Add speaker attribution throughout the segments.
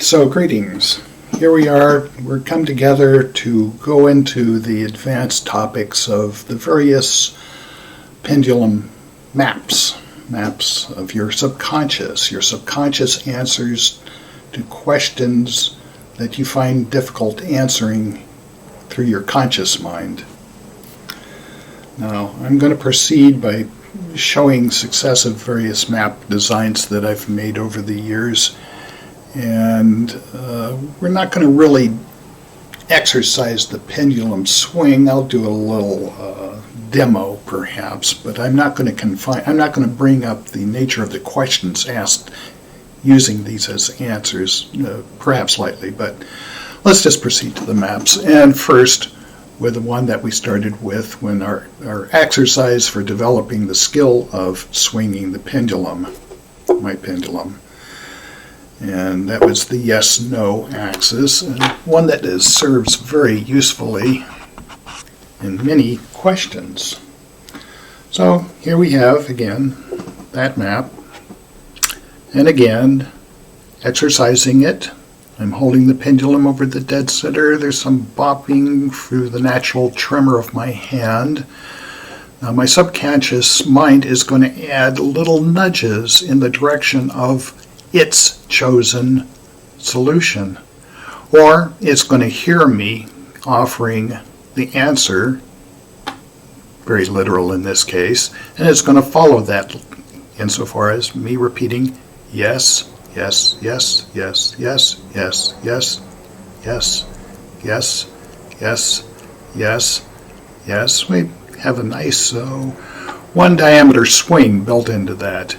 Speaker 1: So greetings. Here we are. We're come together to go into the advanced topics of the various pendulum maps of your subconscious answers to questions that you find difficult answering through your conscious mind. Now, I'm going to proceed by showing successive various map designs that I've made over the years. And we're not going to really exercise the pendulum swing. I'll do a little demo perhaps, but I'm not going to bring up the nature of the questions asked using these as answers, perhaps lightly, but let's just proceed to the maps. And first, with the one that we started with when our exercise for developing the skill of swinging the pendulum, my pendulum. And that was the yes-no axis, and one that serves very usefully in many questions. So here we have, again, that map. And again, exercising it. I'm holding the pendulum over the dead center. There's some bopping through the natural tremor of my hand. Now my subconscious mind is going to add little nudges in the direction of its chosen solution. Or it's going to hear me offering the answer, very literal in this case, and it's going to follow that insofar as me repeating yes, yes, yes, yes, yes, yes, yes, yes, yes, yes, yes, yes. We have a nice one diameter swing built into that.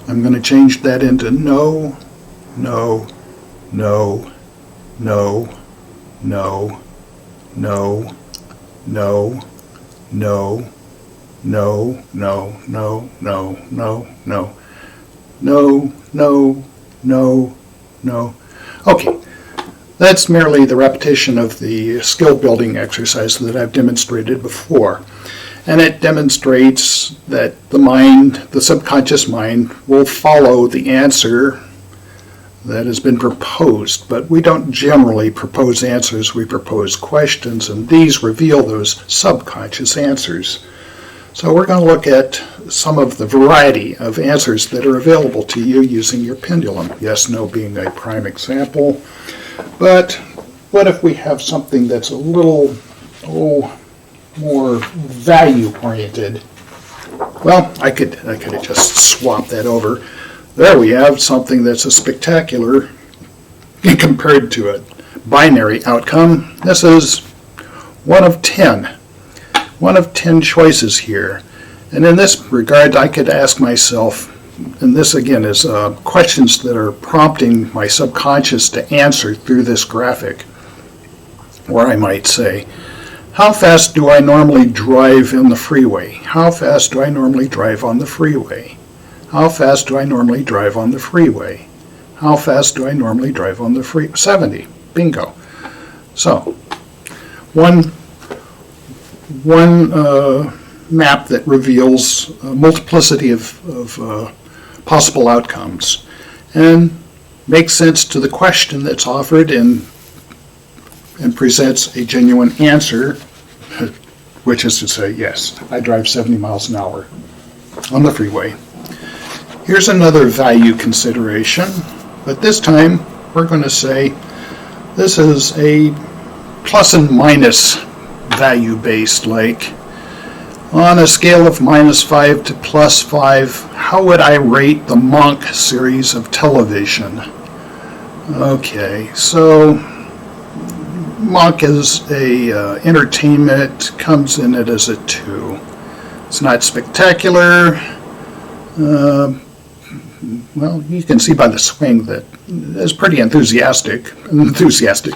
Speaker 1: I'm going to change that into no, no, no, no, no, no, no, no, no, no, no, no, no, no, no, no, no, no. Okay, that's merely the repetition of the skill building exercise that I've demonstrated before. And it demonstrates that the subconscious mind, will follow the answer that has been proposed. But we don't generally propose answers, we propose questions, and these reveal those subconscious answers. So we're going to look at some of the variety of answers that are available to you using your pendulum. Yes, no being a prime example. But what if we have something that's a little, more value-oriented? Well, I could have just swapped that over. There we have something that's a spectacular compared to a binary outcome. This is one of 10. One of 10 choices here. And in this regard, I could ask myself, and this again is questions that are prompting my subconscious to answer through this graphic, where I might say, how fast do I normally drive in the freeway? How fast do I normally drive on the freeway? How fast do I normally drive on the freeway? How fast do I normally drive on the freeway? 70. Bingo. So, one map that reveals a multiplicity of possible outcomes and makes sense to the question that's offered and presents a genuine answer, which is to say, yes, I drive 70 miles an hour on the freeway. Here's another value consideration, but this time we're going to say this is a plus and minus value-based, like on a scale of -5 to +5, how would I rate the Monk series of television? Okay, so Monk is a entertainment, comes in it as a 2. It's not spectacular. Well, you can see by the swing that it's pretty enthusiastic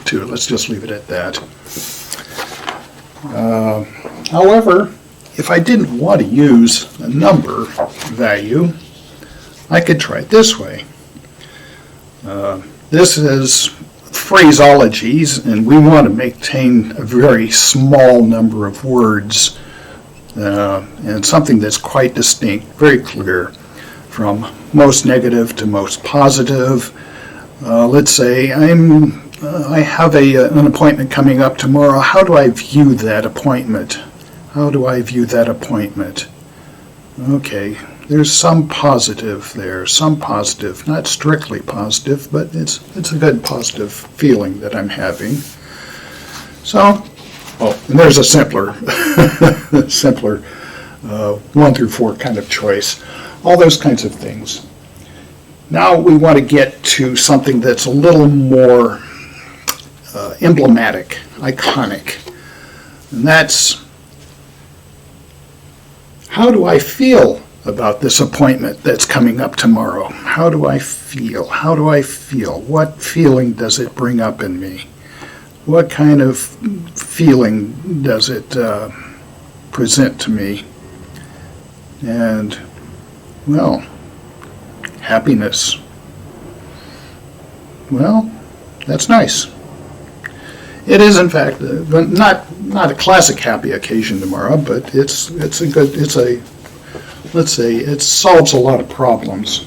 Speaker 1: too. Let's just leave it at that. However, if I didn't want to use a number value, I could try it this way. This is phraseologies, and we want to maintain a very small number of words and something that's quite distinct, very clear, from most negative to most positive. Let's say I have an appointment coming up tomorrow. How do I view that appointment? How do I view that appointment? Okay, there's some positive there, some positive, not strictly positive, but it's a good positive feeling that I'm having. So, and there's a simpler, simpler 1 through 4 kind of choice. All those kinds of things. Now we want to get to something that's a little more emblematic, iconic, and that's, how do I feel about this appointment that's coming up tomorrow? How do I feel? How do I feel? What feeling does it bring up in me? What kind of feeling does it present to me? And, well, happiness. Well, that's nice. It is, in fact, not a classic happy occasion tomorrow, but let's say it solves a lot of problems.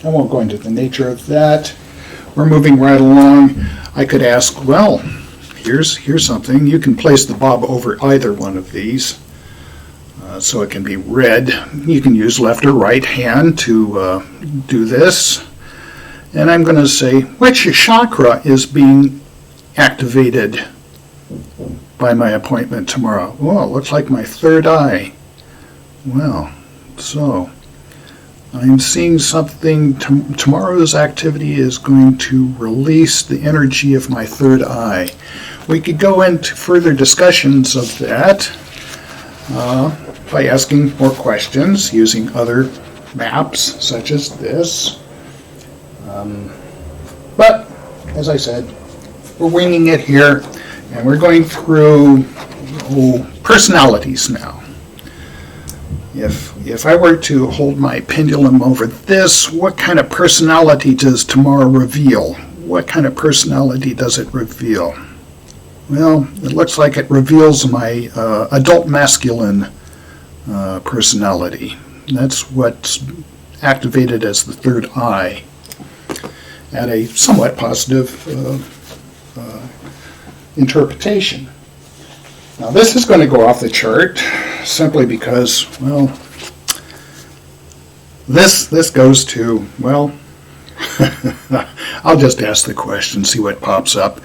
Speaker 1: I won't go into the nature of that. We're moving right along. I could ask, well, here's something. You can place the bob over either one of these, so it can be read. You can use left or right hand to do this. And I'm going to say, which chakra is being activated by my appointment tomorrow? Oh, it looks like my third eye. Well, so I'm seeing something. Tomorrow's activity is going to release the energy of my third eye. We could go into further discussions of that by asking more questions using other maps such as this. But, as I said, we're winging it here, and we're going through personalities now. If I were to hold my pendulum over this, what kind of personality does tomorrow reveal? What kind of personality does it reveal? Well, it looks like it reveals my adult masculine personality. That's what's activated as the third eye at a somewhat positive interpretation. Now this is going to go off the chart simply because, well, this goes to, well, I'll just ask the question, see what pops up.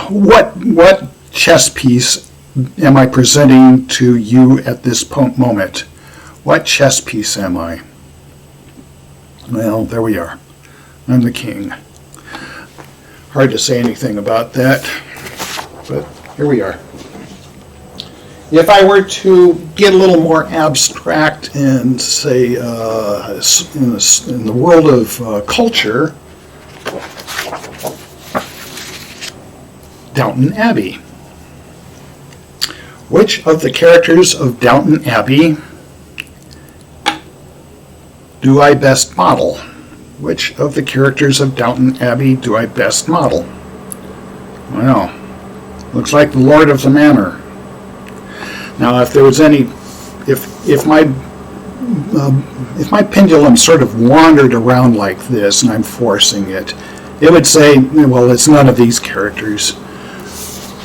Speaker 1: What chess piece am I presenting to you at this moment? What chess piece am I? Well, there we are. I'm the king. Hard to say anything about that, but here we are. If I were to get a little more abstract and say in the world of culture, Downton Abbey. Which of the characters of Downton Abbey do I best model? Which of the characters of Downton Abbey do I best model? Well, looks like the Lord of the Manor. Now, if there was any, if my pendulum sort of wandered around like this and I'm forcing it, it would say, well, it's none of these characters.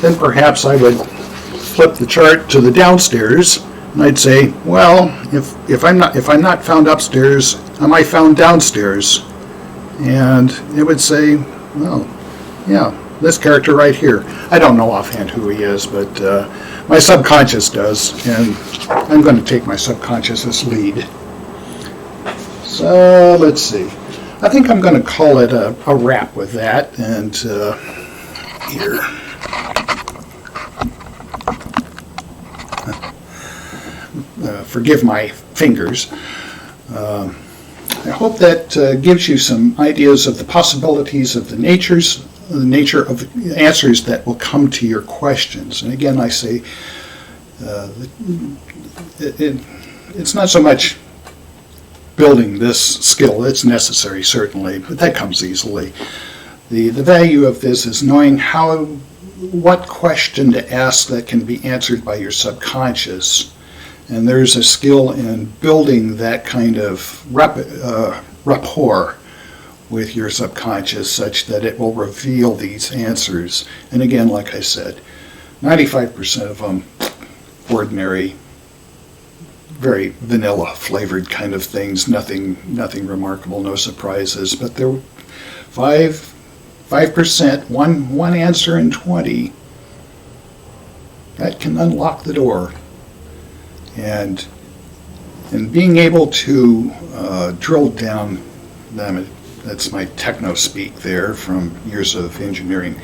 Speaker 1: Then perhaps I would flip the chart to the downstairs and I'd say, well, if I'm not found upstairs, am I found downstairs? And it would say, well, yeah, this character right here. I don't know offhand who he is, but my subconscious does, and I'm going to take my subconscious as lead. So let's see. I think I'm going to call it a wrap with that, and here. Forgive my fingers. I hope that gives you some ideas of the possibilities of the nature of the answers that will come to your questions. And again, I say it's not so much building this skill. It's necessary, certainly, but that comes easily. The value of this is knowing what question to ask that can be answered by your subconscious. And there's a skill in building that kind of rapport with your subconscious such that it will reveal these answers. And again, like I said, 95% of them ordinary, very vanilla flavored kind of things, nothing remarkable, no surprises. But there were 5%, one answer in 20 that can unlock the door. And being able to drill down them, that's my techno speak there from years of engineering,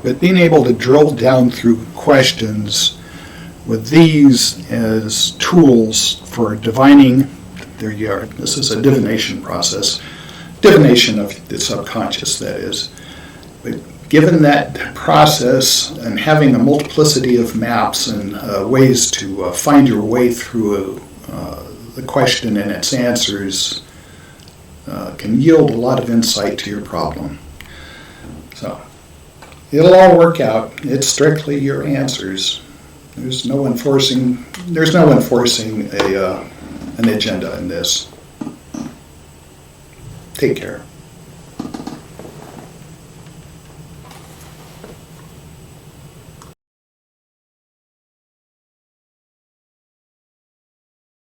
Speaker 1: but being able to drill down through questions with these as tools for divining, there you are, this is a divination process, divination of the subconscious, that is. But given that process and having a multiplicity of maps and ways to find your way through the question and its answers can yield a lot of insight to your problem. So it'll all work out. It's strictly your answers. There's no enforcing an agenda in this. Take care.